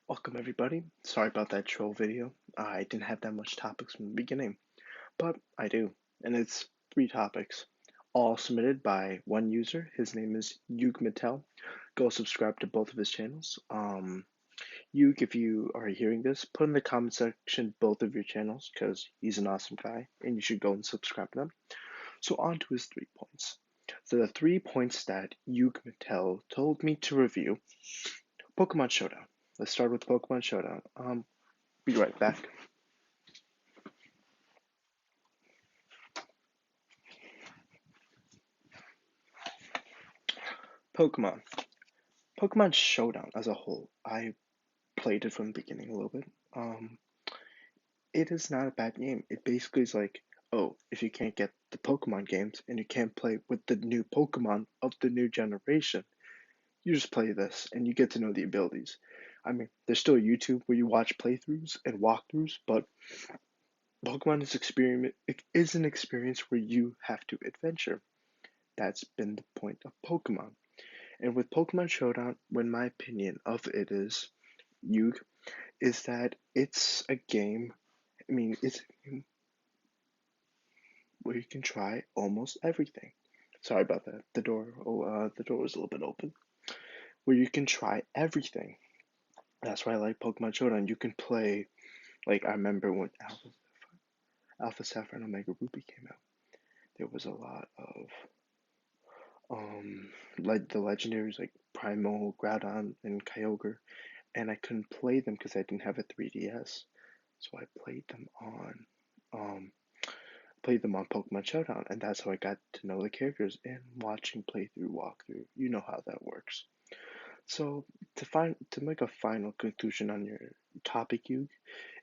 Welcome everybody. Sorry about that troll video. I didn't have that much topics from the beginning, but I do. And it's three topics, all submitted by one user. His name is Yug Mattel. Go subscribe to both of his channels. Yug, if you are hearing this, put in the comment section both of your channels because he's an awesome guy and you should go and subscribe to them. So on to his 3 points. So the 3 points that Yug Mattel told me to review. Pokemon Showdown. Let's start with Pokemon Showdown. Be right back. Pokemon. Pokemon Showdown as a whole. I played it from the beginning a little bit. Um, it is not a bad game. It basically is like, oh, if you can't get the Pokemon games and you can't play with the new Pokemon of the new generation, you just play this and you get to know the abilities. I mean, there's still YouTube where you watch playthroughs and walkthroughs, but Pokemon is an experience where you have to adventure. That's been the point of Pokemon. And with Pokemon Showdown, when my opinion of it is, Yugi, is that it's a game. I mean, it's a game where you can try almost everything. Sorry about that. The door was a little bit open. Where you can try everything. That's why I like Pokemon Showdown. You can play, like, I remember when Alpha Sapphire and Omega Ruby came out. There was a lot of like the legendaries like Primal, Groudon, and Kyogre, and I couldn't play them because I didn't have a 3DS. So I um played them on Pokemon Showdown, and that's how I got to know the characters and watching playthrough walkthrough. You know how that works. So to make a final conclusion on your topic, you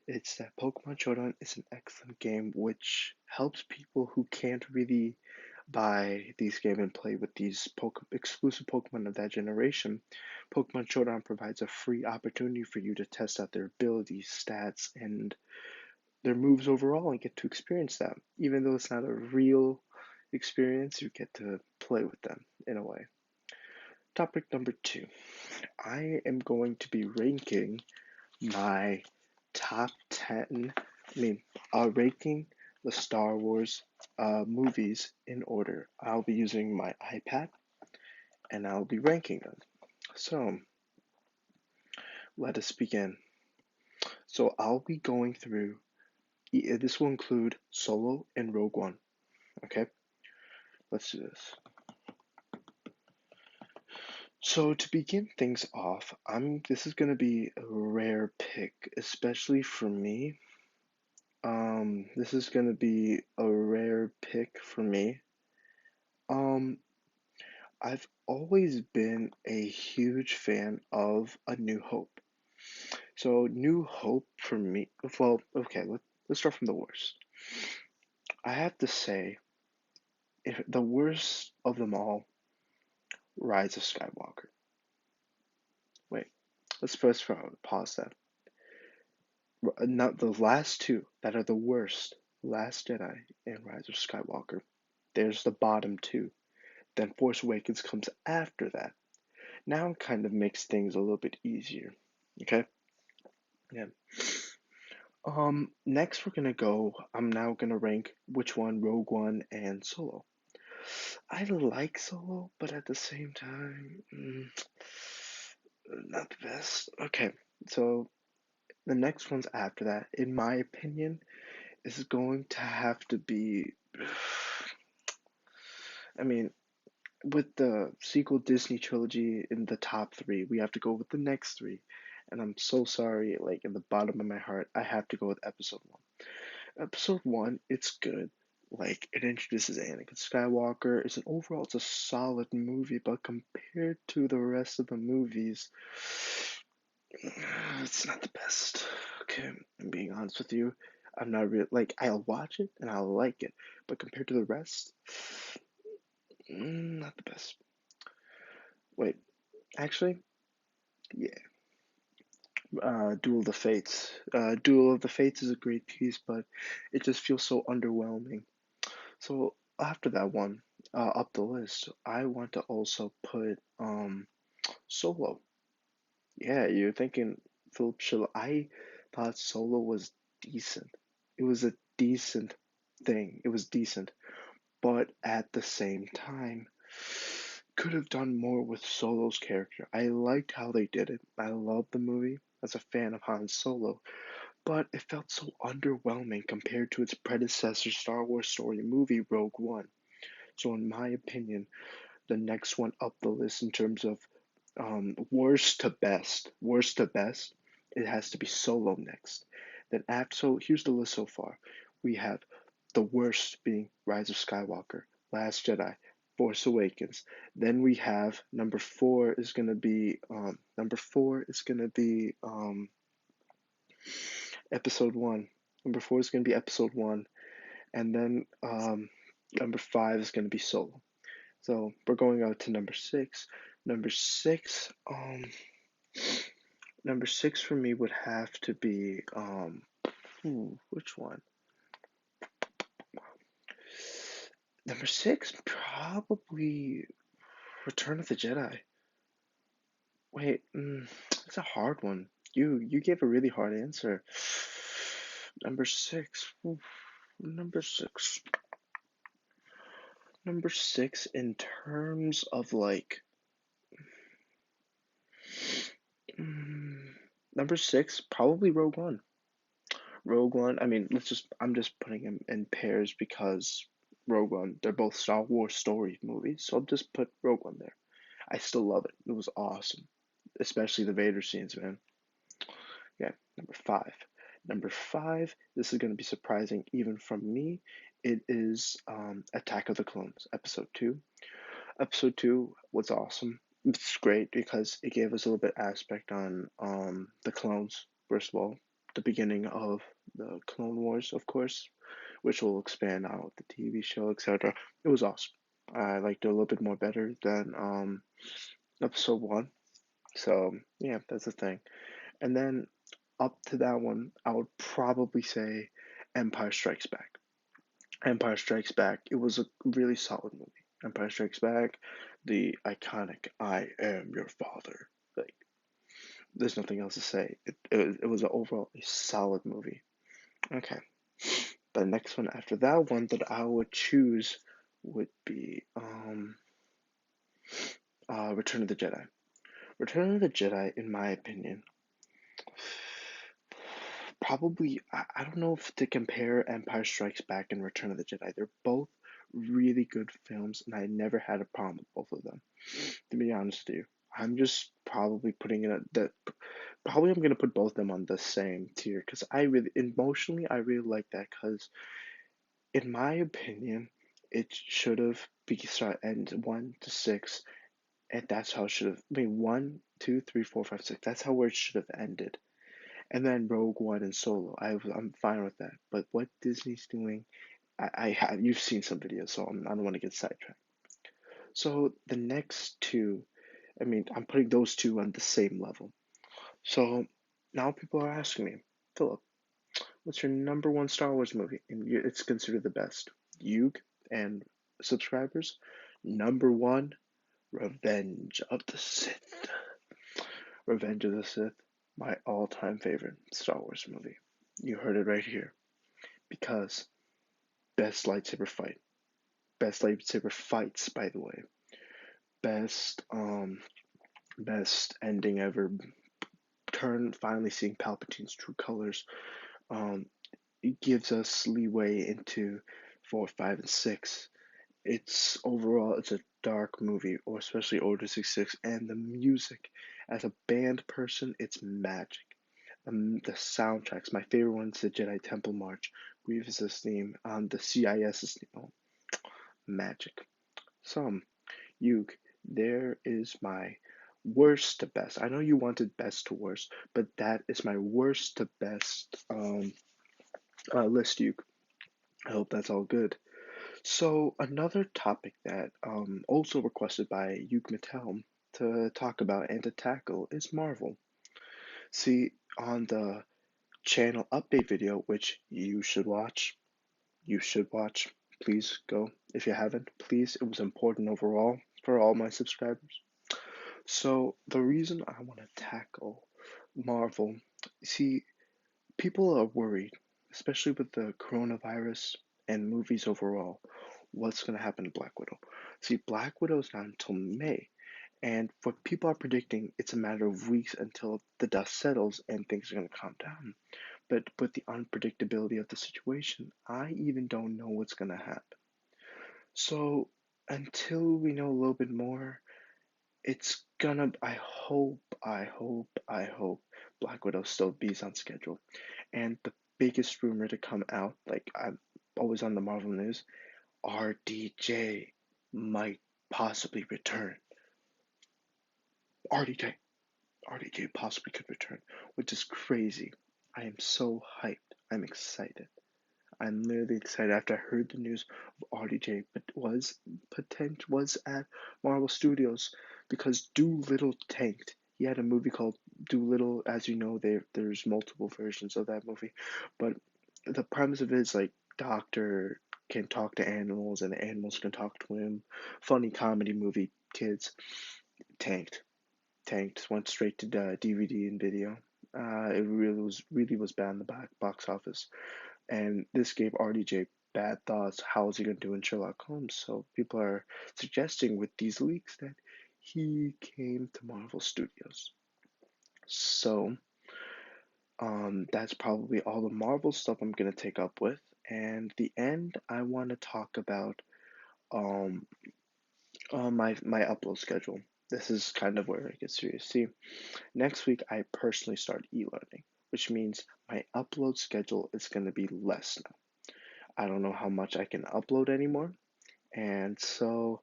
it's that Pokemon Showdown is an excellent game which helps people who can't really buy these games and play with these exclusive Pokemon of that generation. Pokemon Showdown provides a free opportunity for you to test out their abilities, stats, and their moves overall and get to experience them. Even though it's not a real experience, you get to play with them in a way. Topic number 2. I am going to be ranking my top 10, ranking the Star Wars movies in order. I'll be using my iPad and I'll be ranking them. So let us begin. So I'll be going through, this will include Solo and Rogue One. Okay, let's do this. So to begin things off, this is gonna be a rare pick, especially for me. This is gonna be a rare pick for me. Um, I've always been a huge fan of A New Hope. So New Hope for me, well, okay, let's start from the worst. I have to say, if the worst of them all, Rise of Skywalker. Wait, let's first pause that. Not the last two that are the worst, Last Jedi and Rise of Skywalker. There's the bottom two. Then Force Awakens comes after that. Now it kind of makes things a little bit easier. Okay? Yeah. Next we're gonna go. I'm now gonna rank which one, Rogue One and Solo. I like Solo, but at the same time, not the best. Okay, so the next ones after that, in my opinion, is going to have to be. I mean, with the sequel Disney trilogy in the top three, we have to go with the next three. And I'm so sorry, like in the bottom of my heart, I have to go with episode one. Episode one, it's good. Like it introduces Anakin Skywalker. It's a solid movie, but compared to the rest of the movies, it's not the best. Okay, I'm being honest with you. I'm not really like I'll watch it and I'll like it, but compared to the rest, not the best. Wait, actually, yeah. Duel of the Fates. Duel of the Fates is a great piece, but it just feels so underwhelming. So after that one, up the list, I want to also put Solo. Yeah, you're thinking Philip Schiller. I thought Solo was decent. It was a decent thing. It was decent, but at the same time, could have done more with Solo's character. I liked how they did it. I loved the movie as a fan of Han Solo, but it felt so underwhelming compared to its predecessor Star Wars story movie, Rogue One. So, in my opinion, the next one up the list in terms of worst to best, it has to be Solo next. Then after, so here's the list so far. We have the worst being Rise of Skywalker, Last Jedi, Force Awakens. Then we have number four is gonna be Episode One. Number four is gonna be Episode One, and then number five is gonna be Solo. So we're going out to number six. Number six, number six for me would have to be which one? Number six, probably Return of the Jedi. Wait, it's a hard one. You gave a really hard answer. Number six, number six, number six in terms of like, number six, probably Rogue One. Rogue One. I mean, I'm just putting them in pairs because Rogue One. They're both Star Wars story movies, so I'll just put Rogue One there. I still love it. It was awesome, especially the Vader scenes, man. Yeah, number five. Number five. This is gonna be surprising even from me. It is Attack of the Clones, Episode Two. Episode Two was awesome. It's great because it gave us a little bit aspect on the clones. First of all, the beginning of the Clone Wars, of course, which will expand out the TV show, etc. It was awesome. I liked it a little bit more better than Episode One. So yeah, that's the thing. And then up to that one, I would probably say Empire Strikes Back. Empire Strikes Back. It was a really solid movie. Empire Strikes Back, the iconic "I am your father." Like, there's nothing else to say. It was an overall a solid movie. Okay, the next one after that one that I would choose would be Return of the Jedi. Return of the Jedi, in my opinion, probably I don't know if to compare Empire Strikes Back and Return of the Jedi. They're both really good films, and I never had a problem with both of them. To be honest with you, I'm just probably putting it at that. Probably I'm gonna put both of them on the same tier because I really emotionally I really like that because in my opinion it should have be start end 1 to 6 and that's how it should have. I mean 1, 2, 3, 4, 5, 6. That's how where it should have ended. And then Rogue One and Solo. I'm fine with that. But what Disney's doing, I have you've seen some videos, so I don't want to get sidetracked. So the next two, I mean, I'm putting those two on the same level. So now people are asking me, Philip, what's your number one Star Wars movie? And it's considered the best. You and subscribers, number one, Revenge of the Sith. Revenge of the Sith, my all-time favorite Star Wars movie. You heard it right here. Because best lightsaber fight. Best lightsaber fights, by the way. Best best ending ever. Finally seeing Palpatine's true colors. Um it gives us leeway into 4, 5, and 6. It's a dark movie, or especially Order 66, and the music. As a band person, it's magic. The soundtracks, my favorite one's the Jedi Temple March, Grievous's theme, the CIS's theme. Oh, magic. So, Yug, there is my worst to best. I know you wanted best to worst, but that is my worst to best list, Yug. I hope that's all good. So another topic that also requested by Yug Mattel to talk about and to tackle is Marvel. See, on the channel update video, which you should watch, please go. If you haven't, please, it was important overall for all my subscribers. So the reason I want to tackle Marvel. See, people are worried, especially with the coronavirus and movies overall. What's going to happen to Black Widow? See, Black Widow's not until May, and what people are predicting, it's a matter of weeks until the dust settles and things are going to calm down. But with the unpredictability of the situation, I even don't know what's going to happen. So until we know a little bit more, it's gonna. I hope Black Widow still bees on schedule. And the biggest rumor to come out, like I'm always on the Marvel news, RDJ might possibly return. RDJ, RDJ possibly could return, which is crazy. I am so hyped. I'm excited. I'm literally excited after I heard the news of RDJ, but was at Marvel Studios because Doolittle tanked. He had a movie called Doolittle. As you know, there's multiple versions of that movie, but the premise of it is like doctor can talk to animals and the animals can talk to him. Funny comedy movie, kids. Tanked, tanked. Went straight to the DVD and video. It really was bad in the box office, and this gave RDJ bad thoughts. How is he going to do in Sherlock Holmes? So people are suggesting with these leaks that he came to Marvel Studios. So that's probably all the Marvel stuff I'm gonna take up with. And the end, I want to talk about um my upload schedule. This is kind of where it gets serious. See, next week I personally start e-learning, which means my upload schedule is gonna be less now. I don't know how much I can upload anymore, and so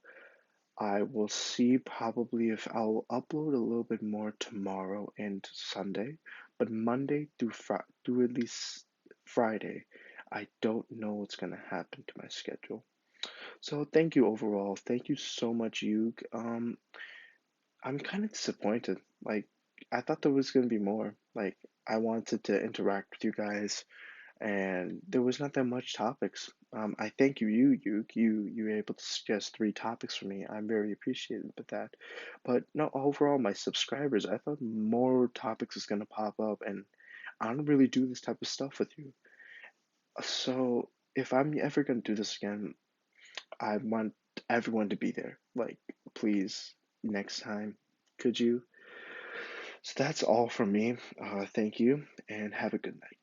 I will see probably if I'll upload a little bit more tomorrow and Sunday, but Monday through at least Friday, I don't know what's gonna happen to my schedule. So thank you overall. Thank you so much, Yug. I'm kind of disappointed. Like I thought there was gonna be more. Like I wanted to interact with you guys and there was not that much topics. I thank you were able to suggest 3 topics for me. I'm very appreciative of that. But no, overall, my subscribers, I thought more topics is gonna pop up, and I don't really do this type of stuff with you. So if I'm ever gonna do this again, I want everyone to be there. Like, please, next time, could you? So that's all from me. Thank you, and have a good night.